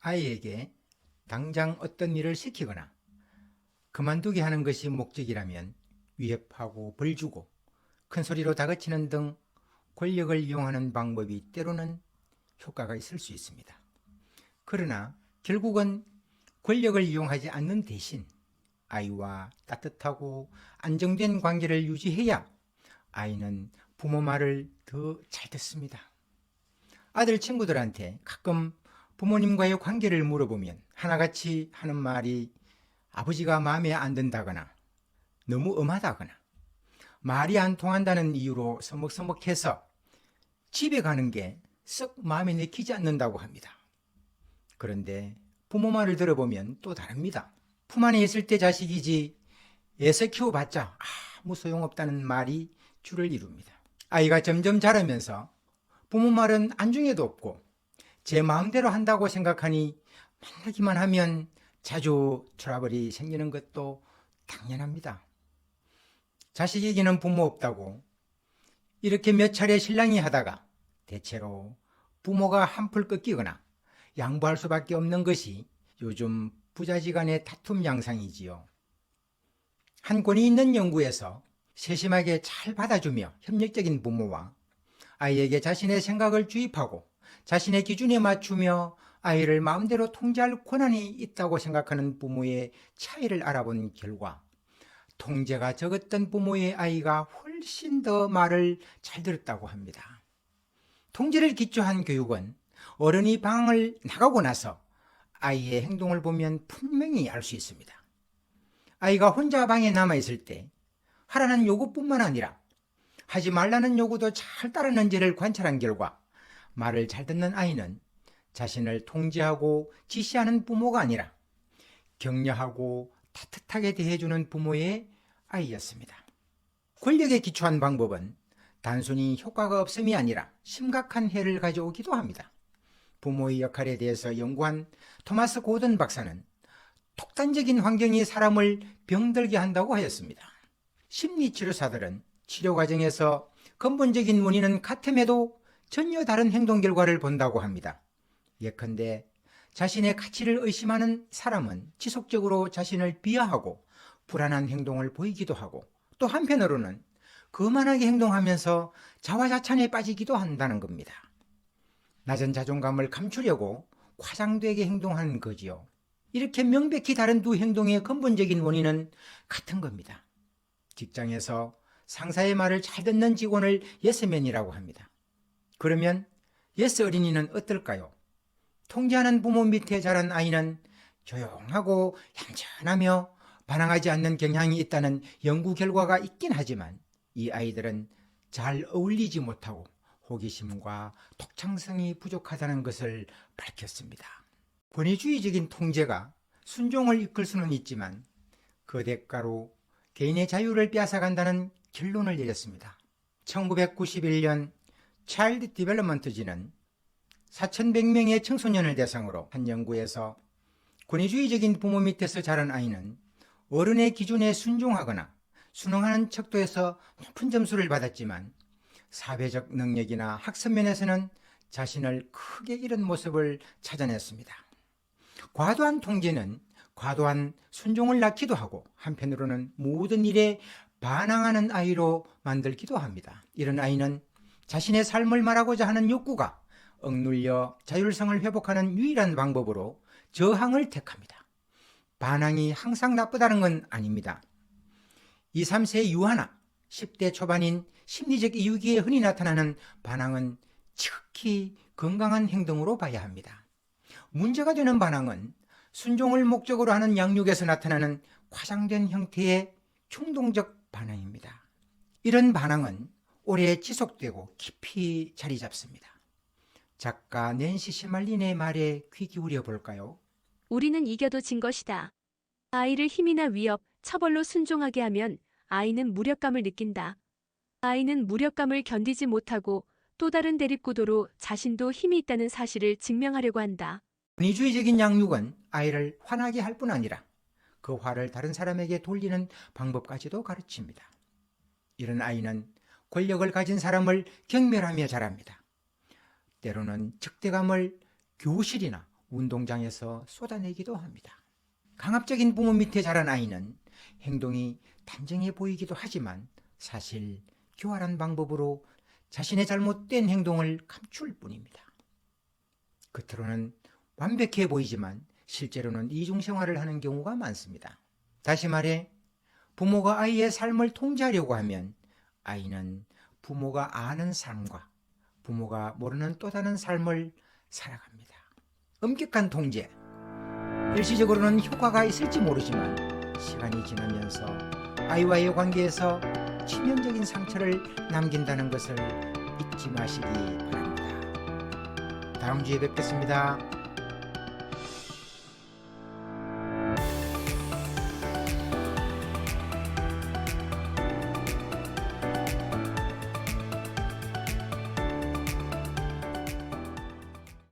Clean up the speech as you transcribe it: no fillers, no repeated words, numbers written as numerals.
아이에게 당장 어떤 일을 시키거나 그만두게 하는 것이 목적이라면 위협하고 벌 주고 큰 소리로 다그치는 등 권력을 이용하는 방법이 때로는 효과가 있을 수 있습니다. 그러나 결국은 권력을 이용하지 않는 대신 아이와 따뜻하고 안정된 관계를 유지해야 아이는 부모 말을 더 잘 듣습니다. 아들 친구들한테 가끔 부모님과의 관계를 물어보면 하나같이 하는 말이 아버지가 마음에 안 든다거나 너무 엄하다거나 말이 안 통한다는 이유로 서먹서먹해서 집에 가는 게 썩 마음에 내키지 않는다고 합니다. 그런데 부모 말을 들어보면 또 다릅니다. 품 안에 있을 때 자식이지 애써 키워봤자 아무 소용없다는 말이 주를 이룹니다. 아이가 점점 자라면서 부모 말은 안중에도 없고 제 마음대로 한다고 생각하니 만나기만 하면 자주 트러블이 생기는 것도 당연합니다. 자식에게는 부모 없다고 이렇게 몇 차례 신랑이 하다가 대체로 부모가 한풀 꺾이거나 양보할 수밖에 없는 것이 요즘 부자지간의 다툼 양상이지요. 한 권위 있는 연구에서 세심하게 잘 받아주며 협력적인 부모와 아이에게 자신의 생각을 주입하고 자신의 기준에 맞추며 아이를 마음대로 통제할 권한이 있다고 생각하는 부모의 차이를 알아본 결과 통제가 적었던 부모의 아이가 훨씬 더 말을 잘 들었다고 합니다. 통제를 기초한 교육은 어른이 방을 나가고 나서 아이의 행동을 보면 분명히 알 수 있습니다. 아이가 혼자 방에 남아있을 때 하라는 요구뿐만 아니라 하지 말라는 요구도 잘 따르는지를 관찰한 결과 말을 잘 듣는 아이는 자신을 통제하고 지시하는 부모가 아니라 격려하고 따뜻하게 대해주는 부모의 아이였습니다. 권력에 기초한 방법은 단순히 효과가 없음이 아니라 심각한 해를 가져오기도 합니다. 부모의 역할에 대해서 연구한 토마스 고든 박사는 독단적인 환경이 사람을 병들게 한다고 하였습니다. 심리치료사들은 치료 과정에서 근본적인 원인은 같음에도 전혀 다른 행동 결과를 본다고 합니다. 예컨대 자신의 가치를 의심하는 사람은 지속적으로 자신을 비하하고 불안한 행동을 보이기도 하고 또 한편으로는 거만하게 행동하면서 자화자찬에 빠지기도 한다는 겁니다. 낮은 자존감을 감추려고 과장되게 행동하는 거지요. 이렇게 명백히 다른 두 행동의 근본적인 원인은 같은 겁니다. 직장에서 상사의 말을 잘 듣는 직원을 예스맨이라고 합니다. 그러면 예스 어린이는 어떨까요? 통제하는 부모 밑에 자란 아이는 조용하고 얌전하며 반항하지 않는 경향이 있다는 연구 결과가 있긴 하지만 이 아이들은 잘 어울리지 못하고 호기심과 독창성이 부족하다는 것을 밝혔습니다. 권위주의적인 통제가 순종을 이끌 수는 있지만 그 대가로 개인의 자유를 빼앗아간다는 결론을 내렸습니다. 1991년 차일드 디벨롭먼트지는 4,100명의 청소년을 대상으로 한 연구에서 권위주의적인 부모 밑에서 자란 아이는 어른의 기준에 순종하거나 순응하는 척도에서 높은 점수를 받았지만 사회적 능력이나 학습 면에서는 자신을 크게 잃은 모습을 찾아냈습니다. 과도한 통제는 과도한 순종을 낳기도 하고 한편으로는 모든 일에 반항하는 아이로 만들기도 합니다. 이런 아이는 자신의 삶을 말하고자 하는 욕구가 억눌려 자율성을 회복하는 유일한 방법으로 저항을 택합니다. 반항이 항상 나쁘다는 건 아닙니다. 2, 3세의 유아나 10대 초반인 심리적 이유기에 흔히 나타나는 반항은 지극히 건강한 행동으로 봐야 합니다. 문제가 되는 반항은 순종을 목적으로 하는 양육에서 나타나는 과장된 형태의 충동적 반항입니다. 이런 반항은 오래 지속되고 깊이 자리 잡습니다. 작가 낸시 시말린의 말에 귀 기울여 볼까요? 우리는 이겨도 진 것이다. 아이를 힘이나 위협, 처벌로 순종하게 하면 아이는 무력감을 느낀다. 아이는 무력감을 견디지 못하고 또 다른 대립구도로 자신도 힘이 있다는 사실을 증명하려고 한다. 권위주의적인 양육은 아이를 화나게 할 뿐 아니라 그 화를 다른 사람에게 돌리는 방법까지도 가르칩니다. 이런 아이는 권력을 가진 사람을 경멸하며 자랍니다. 때로는 적대감을 교실이나 운동장에서 쏟아내기도 합니다. 강압적인 부모 밑에 자란 아이는 행동이 단정해 보이기도 하지만 사실 교활한 방법으로 자신의 잘못된 행동을 감출 뿐입니다. 겉으로는 완벽해 보이지만 실제로는 이중생활을 하는 경우가 많습니다. 다시 말해 부모가 아이의 삶을 통제하려고 하면 아이는 부모가 아는 삶과 부모가 모르는 또 다른 삶을 살아갑니다. 엄격한 통제, 일시적으로는 효과가 있을지 모르지만 시간이 지나면서 아이와의 관계에서 치명적인 상처를 남긴다는 것을 잊지 마시기 바랍니다. 다음 주에 뵙겠습니다.